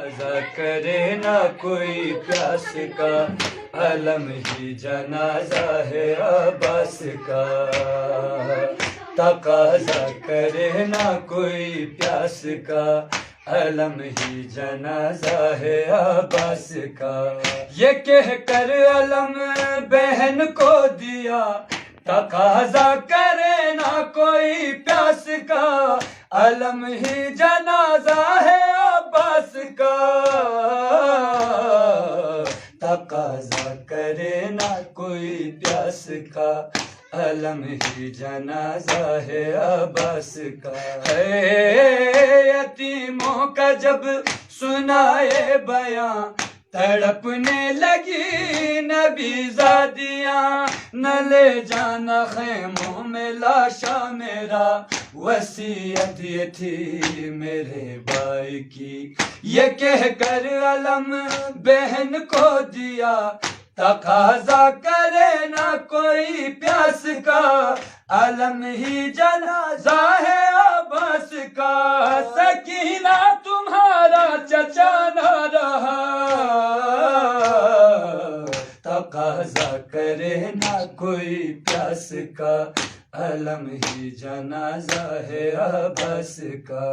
تقاضا کرے نہ کوئی پیاس کا، علم ہی جنازہ ہے عباس کا۔ تقاضا کرے نہ کوئی پیاس کا، علم ہی جنازہ ہے عباس کا۔ یہ کہہ کر علم بہن کو دیا، تقاضا کرے نہ کوئی پیاس کا، علم ہی جنازہ ہے عباس کا۔ تقاضا کرے نہ کوئی پیاس کا، علم ہی جنازہ ہے عباس کا۔ یتیموں کا جب سنائے بیاں، تڑپنے لگی نبی زادیاں، نہ لے جانا خیموں میں لاشا میرا، وصیت یہ تھی میرے بھائی کی۔ یہ کہہ کر علم بہن کو دیا، تقاضا کرے نہ کوئی پیاس کا، علم ہی جنازہ ہے عباس کا۔ سکینہ تمہارا چچا نہ رہا، تقاضا کرے نہ کوئی پیاس کا، علم ہی جنازہ ہے عباس کا۔